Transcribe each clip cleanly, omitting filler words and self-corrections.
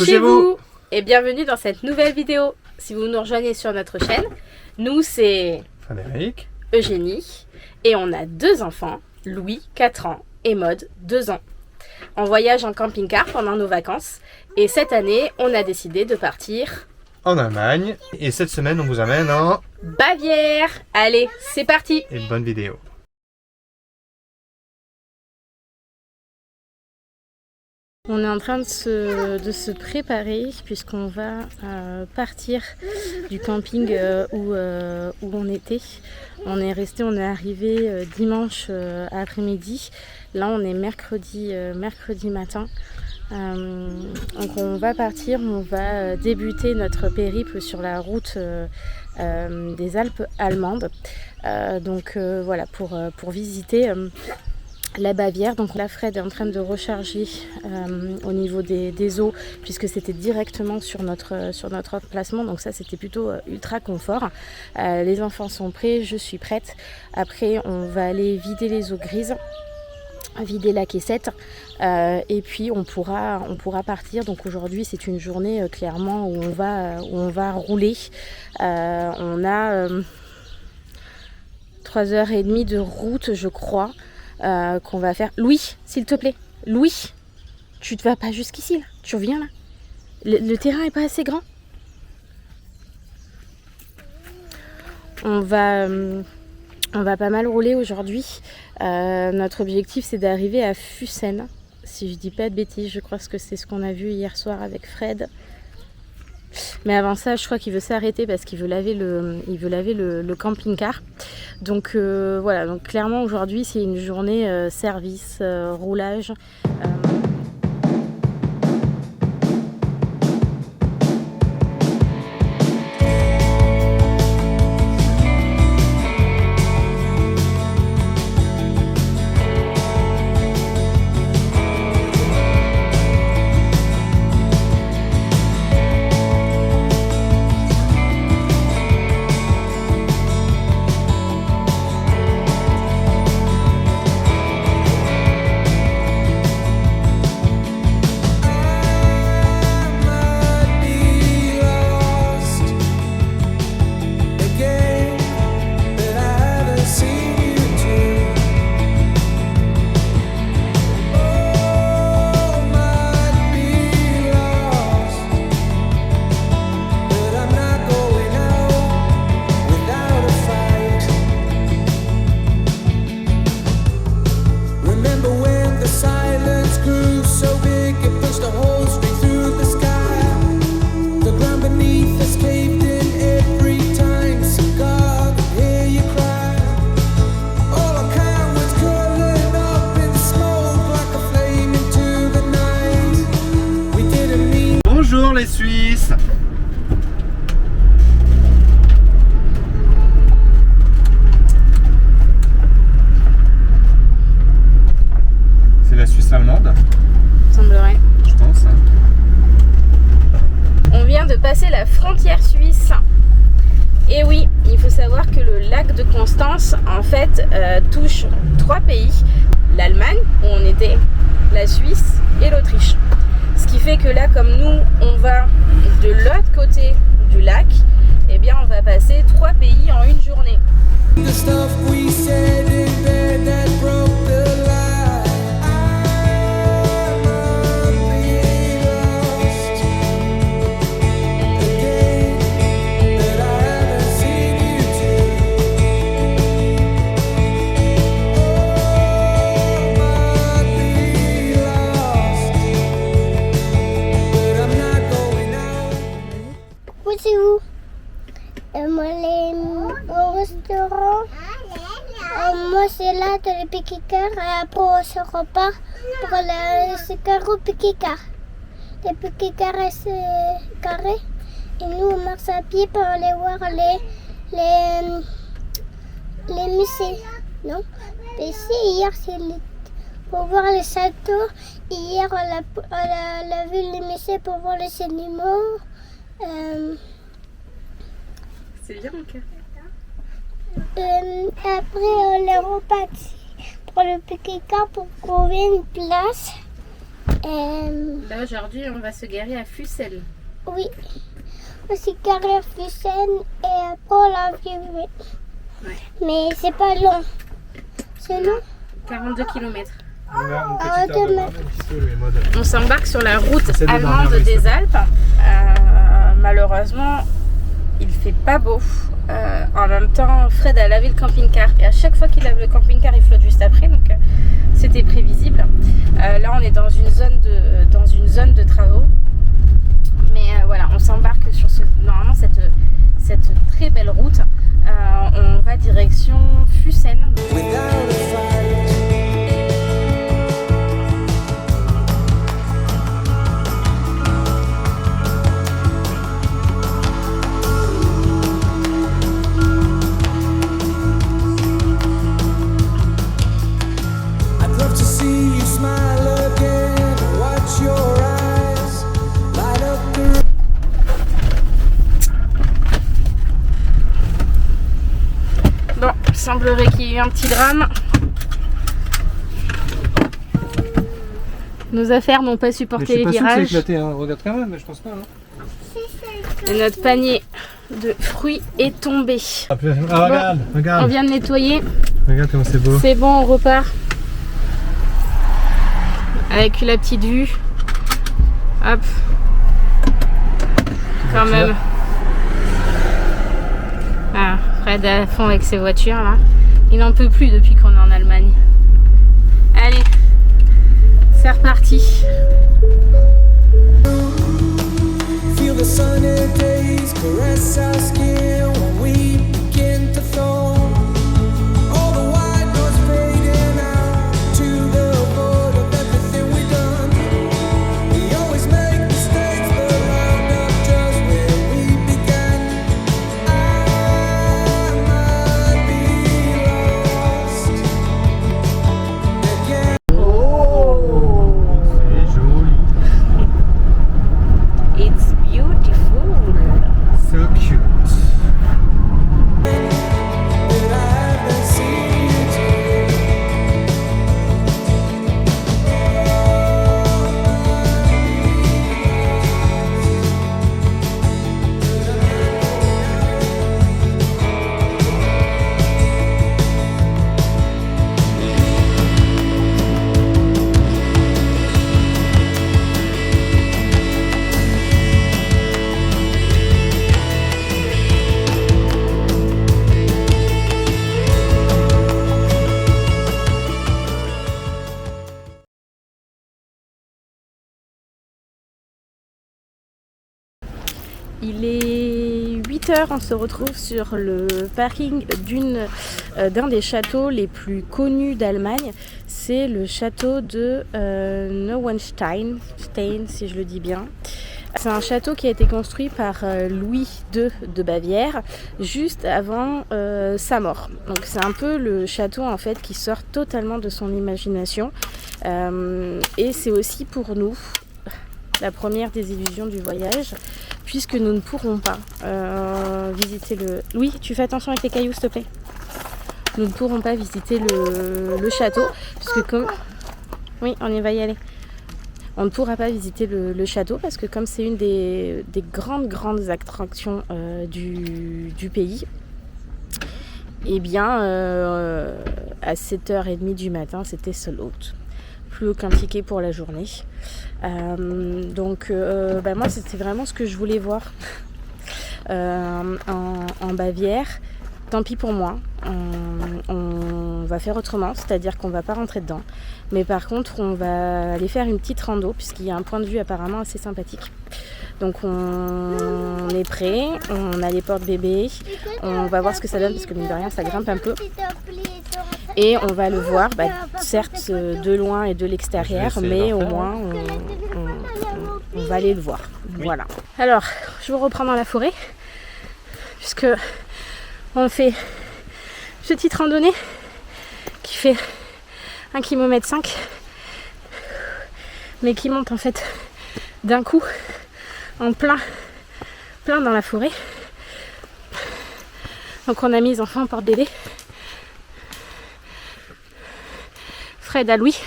Bougez-vous et bienvenue dans cette nouvelle vidéo. Si vous nous rejoignez sur notre chaîne, nous c'est Frédéric, Eugénie et on a deux enfants, Louis 4 ans et Maud 2 ans. On voyage en camping-car pendant nos vacances et cette année on a décidé de partir en Allemagne. Et cette semaine, on vous amène en Bavière. Allez, c'est parti. une bonne vidéo. On est en train de se préparer puisqu'on va partir du camping où on était. On est arrivé dimanche après-midi. Là on est mercredi matin. Donc on va partir, on va débuter notre périple sur la route des Alpes allemandes. Voilà pour visiter la Bavière. Donc la Fred est en train de recharger au niveau des eaux puisque c'était directement sur notre emplacement, donc ça c'était plutôt ultra confort. Les enfants sont prêts, je suis prête. Après on va aller vider les eaux grises, vider la caissette et puis on pourra partir. Donc aujourd'hui c'est une journée clairement où on va rouler. On a 3h30 de route je crois. Qu'on va faire. Louis, s'il te plaît. Louis, tu ne vas pas jusqu'ici là. Tu reviens là. Le terrain est pas assez grand. On va pas mal rouler aujourd'hui. Notre objectif c'est d'arriver à Fussen. Si je dis pas de bêtises, je crois que c'est ce qu'on a vu hier soir avec Fred. Mais avant ça, je crois qu'il veut s'arrêter parce qu'il veut laver le camping-car. Donc voilà, donc clairement aujourd'hui c'est une journée service, roulage. Bonjour les Suisses. C'est la Suisse allemande, Semblerait. je pense. On vient de passer la frontière suisse. Et oui, il faut savoir que le lac de Constance en fait touche 3 pays. L'Allemagne où on était, la Suisse et l'Autriche. Ce qui fait que là, comme nous, on va de l'autre côté du lac, eh bien, on va passer 3 pays en une journée. C'est où au restaurant. Moi c'est là de le piquet-car et après on se repart pour le carreau piquet-car. Le piquet-car est carré et nous on marche à pied pour aller voir les musées. Non? Et si hier c'est pour voir les châteaux, hier on a vu les musées pour voir les animaux. C'est bien mon cœur. Après, on est reparti pour le piquet-car pour trouver une place. Là aujourd'hui on va se garer à Fussel. Oui. Aussi carré Fussel et après la vivre. Ouais. Mais c'est pas long. C'est long. 42 km. On On s'embarque sur la route Essaie de allemande dormir, oui, des ça. Alpes. Malheureusement, il fait pas beau. En même temps, Fred a lavé le camping-car et à chaque fois qu'il lave le camping-car, il flotte juste après. Donc, c'était prévisible. Là, on est dans une zone de travaux. Mais voilà, on s'embarque sur normalement cette très belle route. On va direction Fussen. Bon, il semblerait qu'il y ait eu un petit drame. Nos affaires n'ont pas supporté les virages. Éclaté, hein. Regarde quand même, mais je pense pas. Hein. Et notre panier de fruits est tombé. Ah, regarde, On regarde. vient de nettoyer. Regarde comment c'est beau. C'est bon, on repart. Avec la petite vue. Hop. Quand même. Ah, Fred à fond avec ses voitures là. Il n'en peut plus depuis qu'on est en Allemagne. Allez, c'est reparti. Feel the sunny days caress our skin when we begin to thaw. All the white noise fading out to the void of everything we've done. We always make mistakes but round up just where we began. I might be lost again. C'est joli. It's beautiful. So cute. That I haven't seen you today. Il est 8h, on se retrouve sur le parking d'un des châteaux les plus connus d'Allemagne. C'est le château de Neuenstein, si je le dis bien. C'est un château qui a été construit par Louis II de Bavière juste avant sa mort. Donc c'est un peu le château en fait qui sort totalement de son imagination. Et c'est aussi pour nous la première des illusions du voyage, puisque nous ne pourrons pas visiter le... Louis, tu fais attention avec les cailloux s'il te plaît. Nous ne pourrons pas visiter le château, puisque comme... Oui, on y va y aller. On ne pourra pas visiter le château, parce que comme c'est une des grandes attractions du pays, eh bien, à 7h30 du matin, c'était sold out. Plus aucun ticket pour la journée. Donc moi c'était vraiment ce que je voulais voir en Bavière. Tant pis pour moi, on va faire autrement, c'est-à-dire qu'on va pas rentrer dedans, mais par contre on va aller faire une petite rando puisqu'il y a un point de vue apparemment assez sympathique. Donc on est prêt, on a les portes bébés, on va voir ce que ça donne parce que mine de rien ça grimpe un peu. Et on va le voir, certes de loin et de l'extérieur, mais au moins on va aller le voir. Oui. Voilà. Alors, je vous reprends dans la forêt, puisque on fait une petite randonnée qui fait 1,5 km, mais qui monte en fait d'un coup en plein dans la forêt. Donc on a mis les enfants en porte-bébé. Fred à Louis.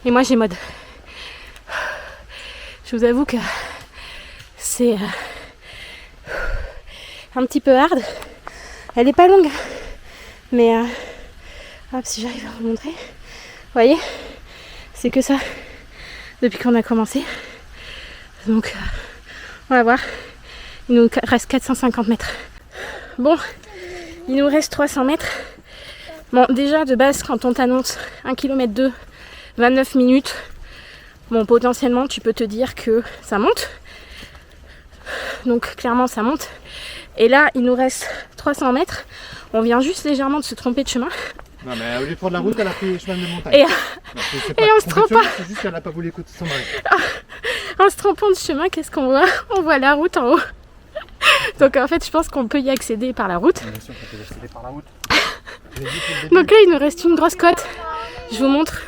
Et moi j'ai mode. Je vous avoue que c'est un petit peu hard. Elle est pas longue, mais hop, si j'arrive à vous montrer, vous voyez, c'est que ça depuis qu'on a commencé. Donc on va voir. Il nous reste 450 mètres. Bon, il nous reste 300 mètres. Bon, déjà de base, quand on t'annonce 1 km 2, 29 minutes, bon, potentiellement tu peux te dire que ça monte. Donc clairement ça monte. Et là il nous reste 300 mètres. On vient juste légèrement de se tromper de chemin. Non mais au lieu de prendre la route, elle a pris le chemin de montagne. Et, Non, on se trompe pas. C'est juste qu'elle n'a pas voulu écouter son mari. En se trompant de chemin, qu'est-ce qu'on voit? On voit la route en haut. Donc en fait je pense qu'on peut y accéder par la route. Bien sûr qu'on peut accéder par la route. Donc là il nous reste une grosse côte. Je vous montre.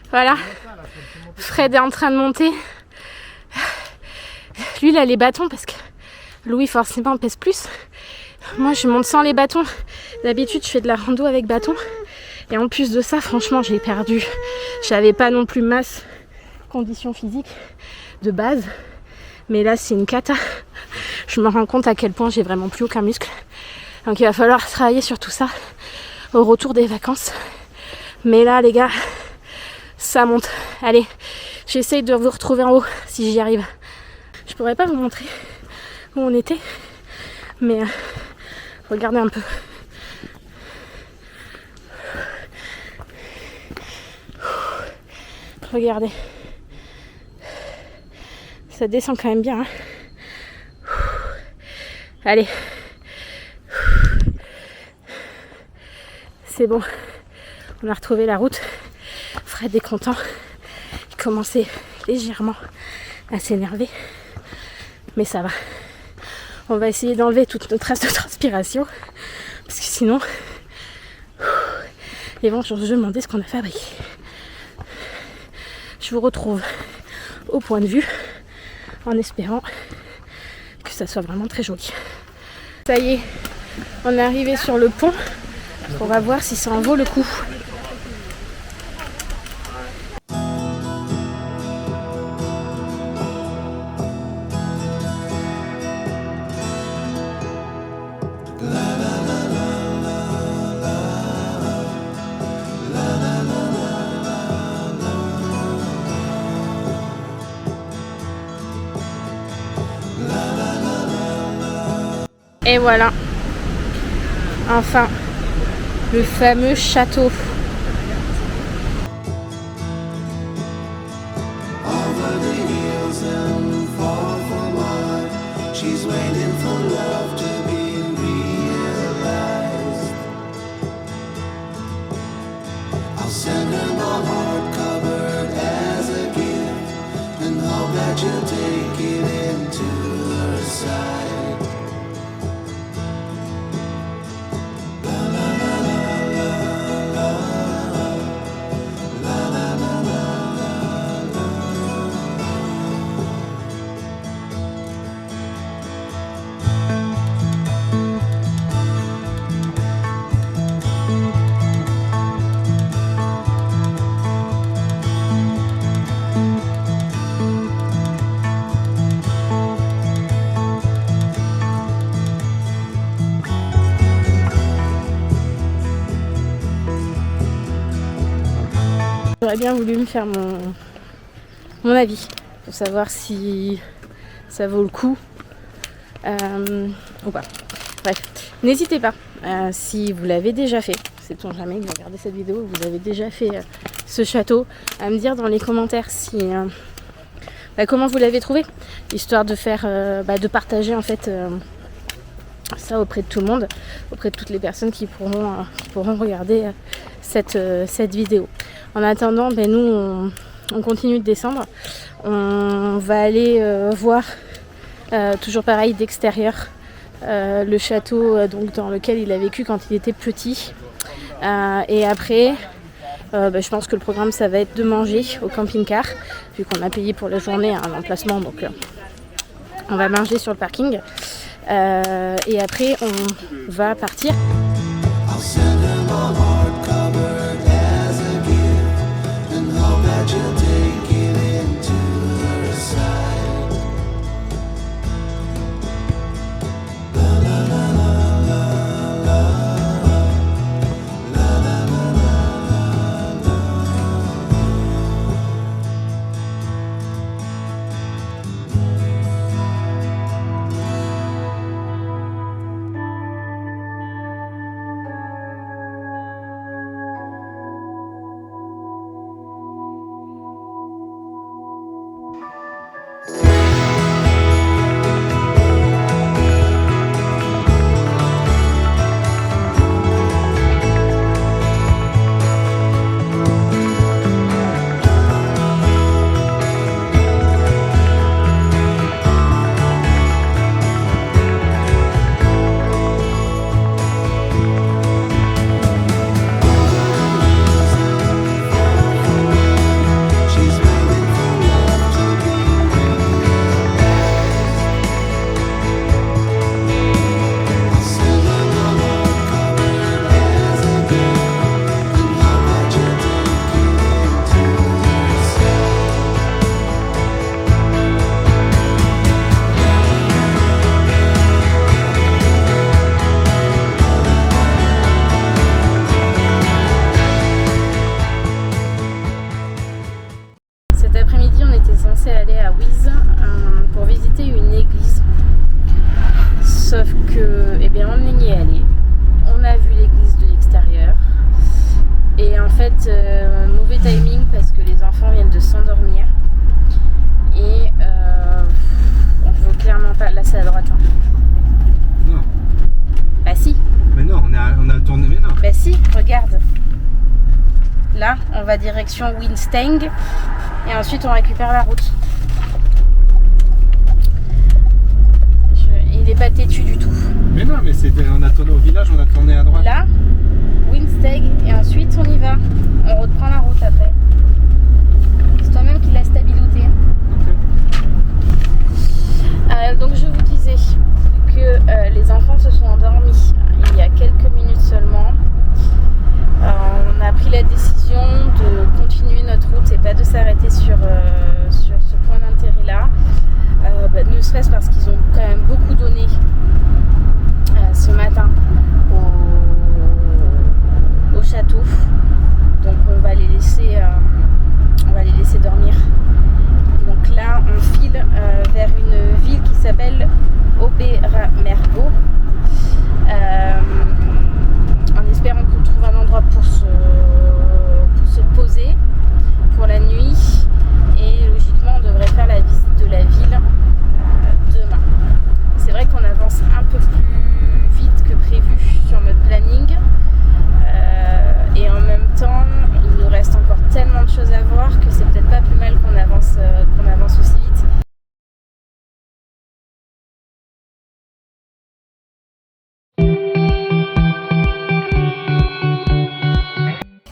Voilà. Fred est en train de monter. Lui il a les bâtons parce que Louis forcément pèse plus. Moi je monte sans les bâtons. D'habitude je fais de la rando avec bâton. Et en plus de ça franchement j'ai perdu. J'avais pas non plus masse condition physique de base. Mais là c'est une cata. Je me rends compte à quel point j'ai vraiment plus aucun muscle. Donc il va falloir travailler sur tout ça au retour des vacances. Mais là les gars, ça monte. Allez, j'essaye de vous retrouver en haut si j'y arrive. Je pourrais pas vous montrer où on était, mais regardez un peu. Regardez. Ça descend quand même bien. Hein. Allez. C'est bon. On a retrouvé la route. Fred est content. Il commençait légèrement à s'énerver. Mais ça va. On va essayer d'enlever toutes nos traces de transpiration. Parce que sinon, ils vont se demander ce qu'on a fabriqué. Je vous retrouve au point de vue en espérant que ça soit vraiment très joli. Ça y est, on est arrivé sur le pont. On va voir si ça en vaut le coup. Et voilà, enfin, le fameux château. J'aurais bien voulu me faire mon avis pour savoir si ça vaut le coup ou pas. Bref, n'hésitez pas si vous l'avez déjà fait, sait-on jamais que vous regardez cette vidéo, vous avez déjà fait ce château, à me dire dans les commentaires si comment vous l'avez trouvé, histoire de faire de partager en fait ça auprès de tout le monde, auprès de toutes les personnes qui pourront regarder cette vidéo. En attendant, nous on continue de descendre. On va aller voir toujours pareil d'extérieur le château donc dans lequel il a vécu quand il était petit. Et après, je pense que le programme ça va être de manger au camping-car, vu qu'on a payé pour la journée un emplacement, donc on va manger sur le parking. Et après on va partir. I'll send her my heart covered as a gift, and hope that you'll take l'église de l'extérieur. Et en fait, mauvais timing parce que les enfants viennent de s'endormir. Et on veut clairement pas. Là, c'est à droite. Hein. Non. Bah si. Mais non, on a tourné, mais non. Bah si, regarde. Là, on va direction Winstang et ensuite on récupère la route. Il n'est pas têtu du tout. Mais non, mais on a tourné au village, on a tourné à droite. Là, Winstag et ensuite on y va. On reprend la route après. C'est toi-même qui l'as stabilité. Donc je vous disais que les enfants se sont endormis il y a quelques minutes seulement. On a pris la décision de continuer notre route et pas de s'arrêter sur ce point d'intérêt là. Ne serait-ce parce qu'ils ont quand même beaucoup donné ce matin au château. Donc on va les laisser dormir. Donc là on file vers une ville qui s'appelle Oberammergau. En espérant qu'on trouve un endroit pour se poser pour la nuit. Et logiquement on devrait faire la visite de la ville demain. C'est vrai qu'on avance un peu plus vite que prévu sur notre planning. Et en même temps, il nous reste encore tellement de choses à voir que c'est peut-être pas plus mal qu'on avance aussi vite.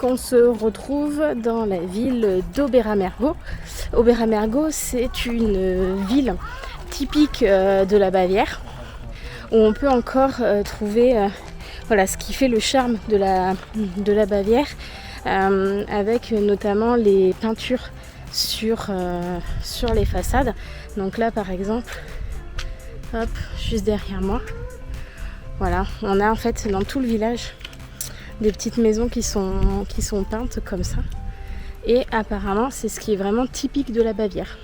On se retrouve dans la ville d'Oberammergau. Oberammergau, c'est une ville typique de la Bavière où on peut encore trouver ce qui fait le charme de la Bavière avec notamment les peintures sur les façades. Donc là par exemple, hop, juste derrière moi, voilà, on a en fait dans tout le village des petites maisons qui sont peintes comme ça. Et apparemment, c'est ce qui est vraiment typique de la Bavière.